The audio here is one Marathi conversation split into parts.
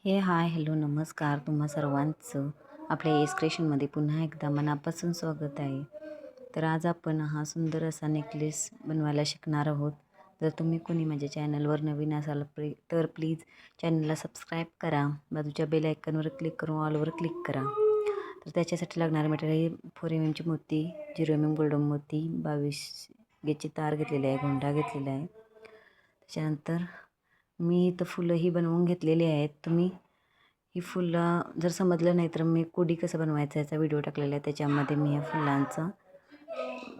हाय हॅलो नमस्कार तुम्हा सर्वांचं आपल्या एस क्रिएशनमध्ये पुन्हा एकदा मनापासून स्वागत आहे. तर आज आपण हा सुंदर असा नेकलेस बनवायला शिकणार आहोत. जर तुम्ही कोणी माझ्या चॅनलवर नवीन असाल तर प्लीज चॅनलला सबस्क्राईब करा. बाजूच्या बेल आयकॉनवर क्लिक करून ऑलवर क्लिक करा. तर त्याच्यासाठी लागणारे मटेरियल 4 mm मोती, 0 mm गोल्डन मोती, 22 गेची तार घेतलेली आहे, गोंडा घेतलेला आहे. त्याच्यानंतर मी इथं फुलंही बनवून घेतलेली आहेत. तुम्ही ही फुलं जर समजलं नाही तर मी कुडी कसं बनवायचं याचा व्हिडिओ टाकलेला आहे. त्याच्यामध्ये मी या फुलांचं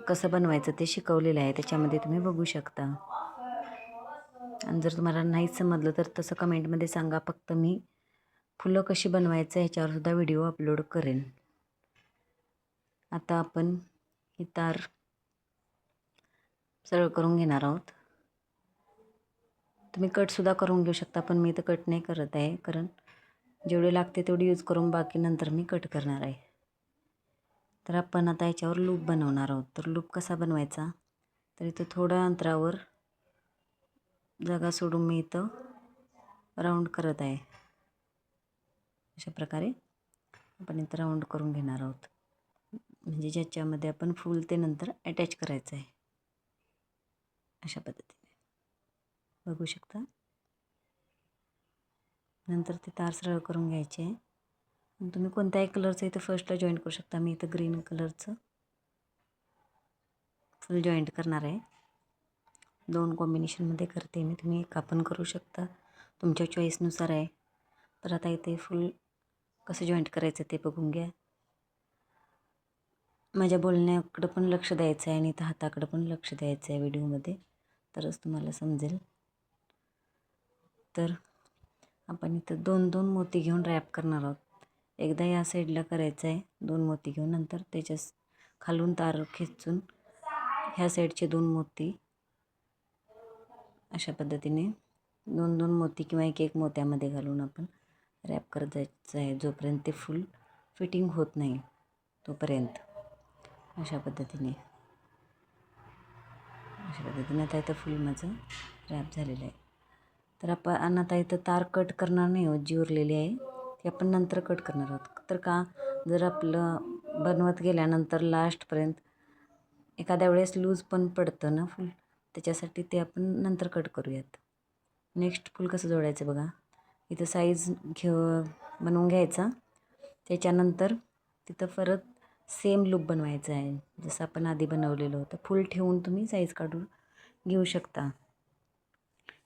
कसं बनवायचं ते शिकवलेलं आहे. त्याच्यामध्ये तुम्ही बघू शकता. आणि जर तुम्हाला नाहीच समजलं तर तसं कमेंटमध्ये सांगा. फक्त मी फुलं कशी बनवायचं ह्याच्यावर सुद्धा व्हिडिओ अपलोड करेन. आता आपण ही तार सरळ करून घेणार आहोत. तुम्ही कटसुद्धा करून घेऊ शकता, पण मी इथं कट नाही करत आहे, कारण जेवढे लागते तेवढी यूज करून बाकी नंतर मी कट करणार आहे. तर आपण आता याच्यावर लूप बनवणार आहोत. तर लूप कसा बनवायचा, तर इथं थोड्या अंतरावर जागा सोडून मी इथं राऊंड करत आहे. अशा प्रकारे आपण इथं राऊंड करून घेणार आहोत, म्हणजे ज्याच्यामध्ये आपण फूल ते नंतर अटॅच करायचं आहे. अशा पद्धतीने बघू शकता. नंतर ते तार सरळ करून घ्यायचे आहे. आणि तुम्ही कोणत्याही कलरचं इथं फर्स्टला जॉईंट करू शकता. मी इथं ग्रीन कलरचं फुल जॉईंट करणार आहे. 2 कॉम्बिनेशनमध्ये करते मी. तुम्ही एक पण करू शकता, तुमच्या चॉईसनुसार आहे. तर आता इथे फुल कसं जॉईंट करायचं ते बघून घ्या. माझ्या बोलण्याकडं पण लक्ष द्यायचं आहे आणि इथं हाताकडं पण लक्ष द्यायचं आहे व्हिडिओमध्ये, तरच तुम्हाला समजेल. तर आपण इथं 2-2 मोती घेऊन रॅप करणार आहोत. एकदा या साईडला करायचं आहे 2 मोती घेऊन, नंतर त्याच्या खालून तार खेचून ह्या साईडचे 2 मोती अशा पद्धतीने 2-2 मोती किंवा 1-1 मोत्यामध्ये घालून आपण रॅप करत जायचं आहे, जोपर्यंत ते फुल फिटिंग होत नाही तोपर्यंत. अशा पद्धतीने आता इथं फुल माझं रॅप झालेलं आहे. तर आपण आता इथं तार कट करणार नाही आहोत. जी उरलेली आहे ती आपण नंतर कट करणार आहोत. तर का, जर आपलं बनवत गेल्यानंतर लास्टपर्यंत एखाद्या वेळेस लूज पण पडतं ना फुल, त्याच्यासाठी ते आपण नंतर कट करूयात. नेक्स्ट फुल कसं जोडायचं बघा. इथं साईज बनवून घ्यायचा. त्याच्यानंतर तिथं परत सेम लूप बनवायचं आहे, जसं आपण आधी बनवलेलं होतं. फुल ठेवून तुम्ही साईज काढून घेऊ शकता.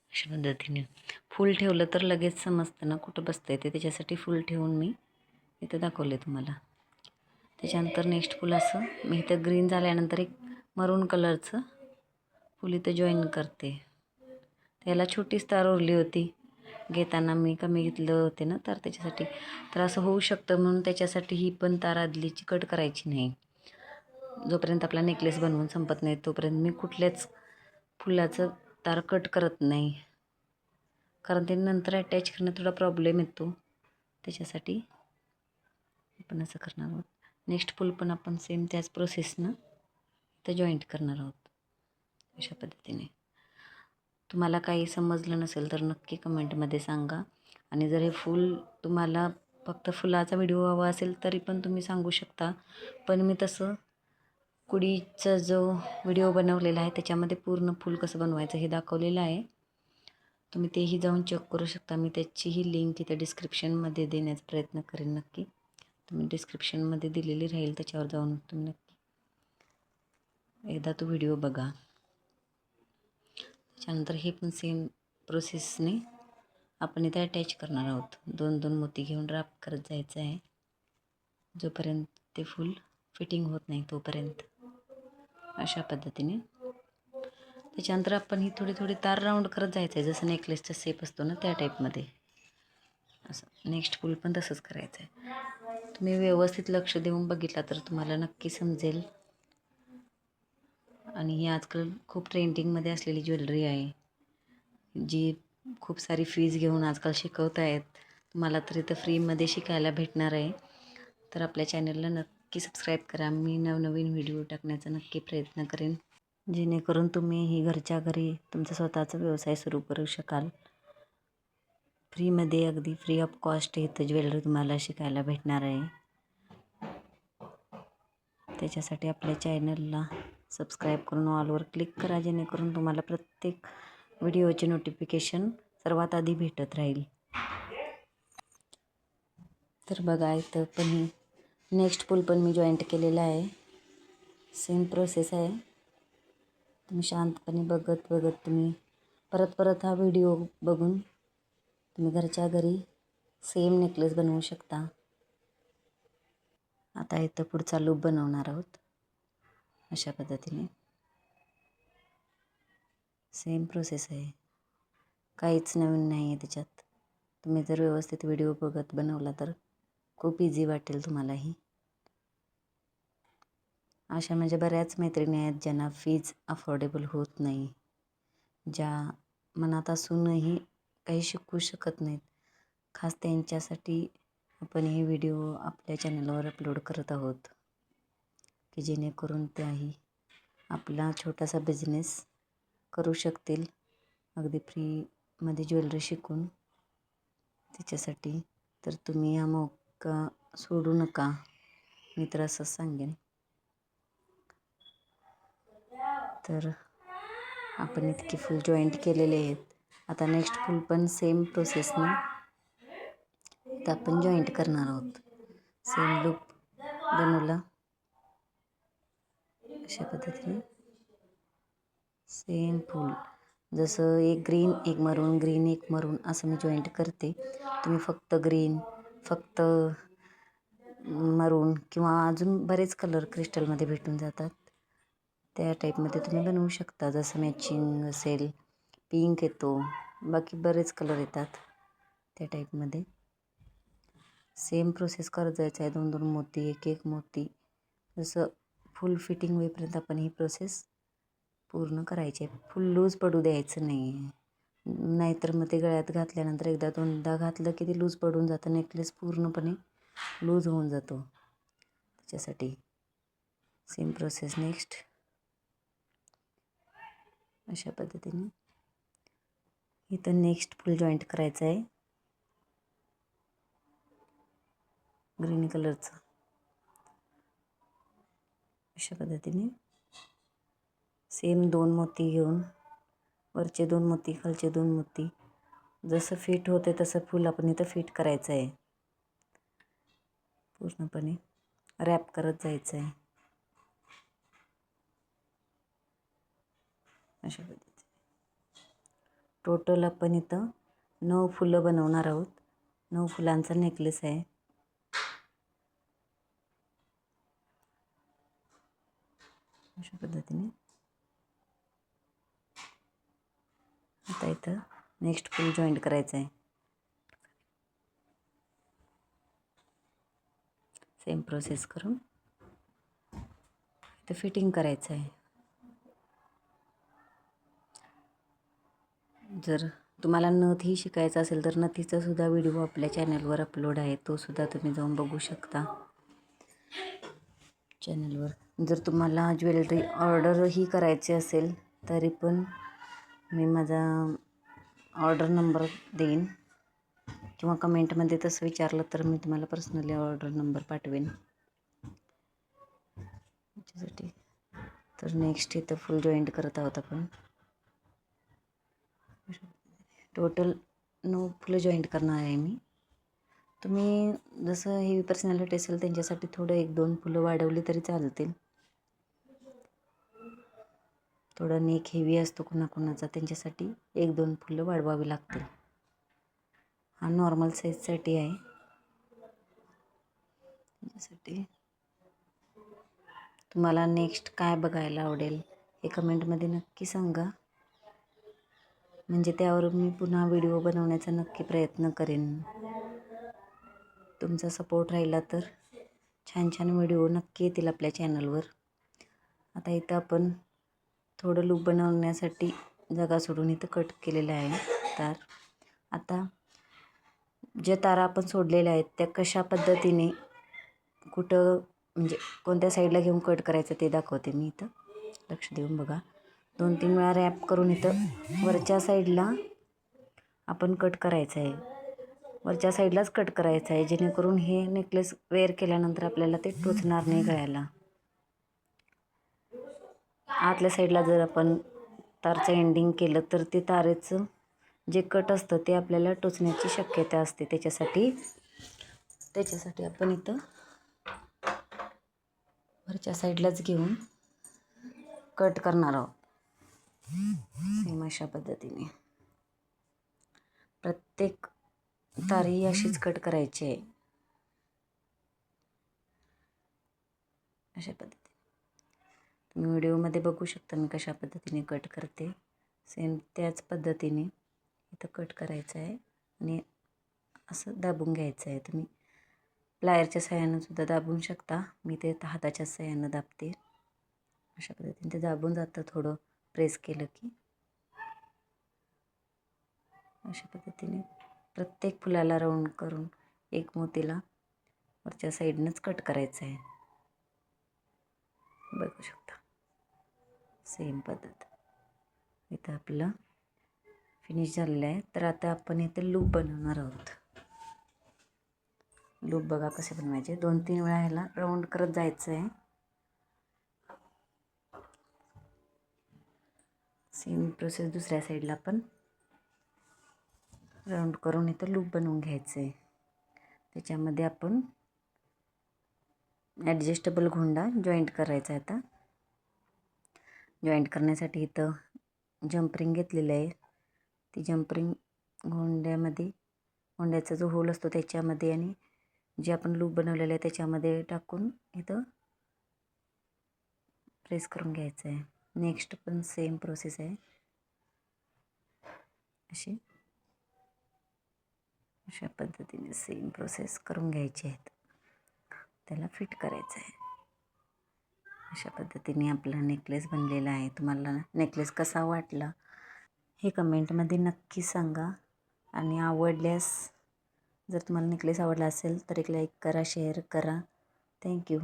अशा पद्धतीने फुल ठेवलं तर लगेच समजतं ना कुठं बसतं आहे ते, त्याच्यासाठी फुल ठेवून मी इथं दाखवले तुम्हाला. त्याच्यानंतर नेक्स्ट फुल असं मी इथं ग्रीन झाल्यानंतर एक मरून कलरचं फुल इथं जॉईन करते. त्याला छोटीच तार उरली होती, घेताना मी कमी घेतलं होते ना, तर त्याच्यासाठी. तर असं होऊ शकतं म्हणून त्याच्यासाठी ही पण तार आदलीची कट करायची नाही. जोपर्यंत आपला नेकलेस बनवून संपत नाही तोपर्यंत मी कुठल्याच फुलाचं तार कट करत नाही, कारण ते नंतर अटॅच करण्यात थोडा प्रॉब्लेम येतो. त्याच्यासाठी आपण असं करणार आहोत. नेक्स्ट फुल पण आपण सेम त्याच प्रोसेसनं इथं जॉईंट करणार आहोत. अशा पद्धतीने. तुम्हाला काही समजलं नसेल तर नक्की कमेंटमध्ये सांगा. आणि जर हे फूल तुम्हाला फक्त फुलाचा व्हिडिओ हवा असेल तरी पण तुम्ही सांगू शकता. पण मी तसं कुडीचा जो व्हिडिओ बनवलेला आहे त्याच्यामध्ये पूर्ण फूल कसं बनवायचं हे दाखवलेलं आहे. तुम्ही तेही जाऊन चेक करू शकता. मी त्याचीही लिंक इथे डिस्क्रिप्शनमध्ये देण्याचा प्रयत्न करेन नक्की. तुम्ही डिस्क्रिप्शनमध्ये दिलेली राहील, त्याच्यावर जाऊन तुम्ही नक्की एकदा तो व्हिडिओ बघा. त्याच्यानंतर हे पण सेम प्रोसेसने आपण इथे अटॅच करणार आहोत. 2-2 मोती घेऊन रॅप करत जायचं आहे, जोपर्यंत ते फुल फिटिंग होत नाही तोपर्यंत. अशा पद्धतीने त्याच्यानंतर आपण ही थोडी थोडी तार राऊंड करत जायचं आहे, जसं नेकलेसचा शेप असतो ना त्या टाईपमध्ये. असं नेक्स्ट फुल पण तसंच करायचं आहे. तुम्ही व्यवस्थित लक्ष देऊन बघितला तर तुम्हाला नक्की समजेल. आणि ही आजकाल खूप ट्रेंडिंगमध्ये असलेली ज्वेलरी आहे, जी खूप सारी फीज घेऊन आजकाल शिकवत आहेत. तुम्हाला तर इथं फ्रीमध्ये शिकायला भेटणार आहे. तर आपल्या चॅनलला नक्की सबस्क्राईब करा. मी नवनवीन व्हिडिओ टाकण्याचा नक्की प्रयत्न करेन, जेणेकरून तुम्ही ही घरच्या घरी तुमचा स्वतःचा व्यवसाय सुरू करू शकाल. फ्रीमध्ये अगदी फ्री ऑफ कॉस्ट इथं ज्वेलरी तुम्हाला शिकायला भेटणार आहे. त्याच्यासाठी आपल्या चॅनलला सबस्क्राईब करून ऑलवर क्लिक करा, जेणेकरून तुम्हाला प्रत्येक व्हिडिओचे नोटिफिकेशन सर्वात आधी भेटत राहील. तर बघा इथं पण नेक्स्ट फूल पण मी जॉईंट केलेला आहे. सेम प्रोसेस आहे. तुम्ही शांतपणे बघत तुम्ही परत हा व्हिडिओ बघून तुम्ही घरच्या घरी सेम नेकलेस बनवू शकता. आता इथं पुढचा लूप बनवणार आहोत. अशा पद्धतीने सेम प्रोसेस आहे, काहीच नवीन नाही आहे त्याच्यात. तुम्ही जर व्यवस्थित व्हिडिओ बघत बनवला तर खूप इझी वाटेल तुम्हालाही. अशा म्हणजे बऱ्याच मैत्रिणी आहेत ज्यांना फीज अफोर्डेबल होत नाही, ज्या मनात असूनही काही शिकू शकत नाहीत. खास त्यांच्यासाठी आपण हे व्हिडिओ आपल्या चॅनलवर अपलोड करत आहोत, की जेणेकरून त्याही आपला छोटासा बिझनेस करू शकतील अगदी फ्रीमध्ये ज्वेलरी शिकून. त्याच्यासाठी तर तुम्ही हा मौका सोडू नका, मी तर असंच सांगेन. तर आपण इतके फुल जॉईंट केलेले आहेत. आता नेक्स्ट फुल पण सेम प्रोसेसने तर आपण जॉईंट करणार आहोत. सेम लूप बनवला अशा पद्धतीने सेम फुल, जसं एक ग्रीन एक मरून, ग्रीन एक मरून असं मी जॉईंट करते. तुम्ही फक्त ग्रीन, फक्त मरून किंवा अजून बरेच कलर क्रिस्टलमध्ये भेटून जातात, त्या टाईपमध्ये तुम्ही बनवू शकता. जसं मॅचिंग असेल, पिंक येतो, बाकी बरेच कलर येतात त्या टाईपमध्ये. सेम प्रोसेस करत जायचं आहे. 2-2 मोती, एक मोती, जसं फुल फिटिंग होईपर्यंत आपण ही प्रोसेस पूर्ण करायची आहे. फुल लूज पडू द्यायचं नाही आहे, नाहीतर मग ते गळ्यात घातल्यानंतर एकदा दोनदा घातलं की ते लूज पडून जातं, नेकलेस पूर्णपणे लूज होऊन जातो. त्याच्यासाठी सेम प्रोसेस नेक्स्ट अशा पद्धतीने इथं नेक्स्ट फुल जॉईंट करायचं आहे ग्रीन कलरचं. अशा पद्धतीने सेम 2 मोती घेऊन वरचे 2 मोती, खालचे 2 मोती, जसं फिट होते तसं फुल आपण इथं फिट करायचं आहे. पूर्णपणे रॅप करत जायचं आहे अशा पद्धतीने. टोटल आपण इथं 9 फुलं बनवणार आहोत. 9 फुलांचा नेकलेस आहे. अशा पद्धतीने आता इथं नेक्स्ट फुल जॉईंट करायचं आहे. सेम प्रोसेस करून इथं फिटिंग करायचं आहे. जर तुम्हाला नथही शिकायचं असेल तर नथीचा सुद्धा व्हिडिओ आपल्या चॅनलवर अपलोड आहे, तो सुद्धा तुम्ही जाऊन बघू शकता चॅनलवर. जर तुम्हाला ज्वेलरी ऑर्डरही करायची असेल तरी पण मी माझा ऑर्डर नंबर देईन, किंवा कमेंटमध्ये तसं विचारलं तर मी तुम्हाला पर्सनली ऑर्डर नंबर पाठवेन त्याच्यासाठी. तर नेक्स्ट इथं फुल जॉईंट करत आहोत आपण. टोटल 9 फुलं जॉईंट करणार आहे मी. तुम्ही जसं हेवी पर्सनॅलिटी असेल त्यांच्यासाठी थोडं 1-2 फुलं वाढवली तरी चालतील. थोडा नेक हेवी असतो कुणाकुणाचा, त्यांच्यासाठी 1-2 फुलं वाढवावी लागतील. हा नॉर्मल साईजसाठी आहे. त्याच्यासाठी तुम्हाला नेक्स्ट काय बघायला आवडेल हे कमेंटमध्ये नक्की सांगा, म्हणजे त्यावर मी पुन्हा व्हिडिओ बनवण्याचा नक्की प्रयत्न करेन. तुमचा सपोर्ट राहिला तर छान छान व्हिडिओ नक्की येतील आपल्या चॅनलवर. आता इथं आपण थोडं लूप बनवण्यासाठी जागा सोडून इथं कट केलेलं आहे तार. आता ज्या तारा आपण सोडलेल्या आहेत त्या कशा पद्धतीने कुठं म्हणजे कोणत्या साईडला घेऊन कट करायचं ते दाखवते मी इथं. लक्ष देऊन बघा. 2-3 वेळा रॅप करून इथं वरच्या साईडला आपण कट करायचं आहे. वरच्या साईडलाच कट करायचं आहे, जेणेकरून हे नेकलेस वेअर केल्यानंतर आपल्याला ते टोचणार नाही गळ्याला. आतल्या साईडला जर आपण तारचं एंडिंग केलं तर ते तारेचं जे कट असतं ते आपल्याला टोचण्याची शक्यता असते. त्याच्यासाठी आपण इथं वरच्या साईडलाच घेऊन कट करणार आहोत. सेम अशा पद्धतीने प्रत्येक तारी अशीच कट करायची आहे. अशा पद्धतीने तुम्ही व्हिडिओमध्ये बघू शकता मी कशा पद्धतीने कट करते. सेम त्याच पद्धतीने इथं कट करायचं आहे आणि असं दाबून घ्यायचं आहे. तुम्ही प्लायरच्या साह्यानं सुद्धा दाबून शकता. मी ते हाताच्या साह्यानं दाबते. अशा पद्धतीने ते दाबून जातं थोडं प्रेस केलं की. अशा पद्धतीने प्रत्येक फुलाला राऊंड करून एक मोतीला वरच्या साईडनंच कट करायचं आहे. बघू शकता सेम पद्धत. इथं आपलं फिनिश झालेलं आहे. तर आता आपण इथं लूप बनवणार आहोत. लूप बघा कसे बनवायचे. 2-3 वेळा ह्याला राऊंड करत जायचं आहे. सेम प्रोसेस दुसऱ्या साईडला पण राऊंड करून इथं लूप बनवून घ्यायचं आहे. त्याच्यामध्ये आपण ॲडजस्टेबल गोंडा जॉईंट करायचा आहे. आता जॉईंट करण्यासाठी इथं जंपरिंग घेतलेलं आहे. ती जंपरिंग गोंड्याचा जो होल असतो त्याच्यामध्ये आणि जे आपण लूप बनवलेलं आहे त्याच्यामध्ये टाकून इथं प्रेस करून घ्यायचं आहे. नेक्स्ट पण सेम प्रोसेस आहे. अशा पद्धतीने सेम प्रोसेस करून घ्यायची आहे. त्याला फिट करायचं आहे. अशा पद्धतीने आपला नेकलेस बनलेला आहे. तुम्हाला नेकलेस कसा वाटला हे कमेंटमध्ये नक्की सांगा. आणि आवडल्यास जर तुम्हाला नेकलेस आवडला असेल तर एक लाईक करा, शेअर करा. थँक्यू.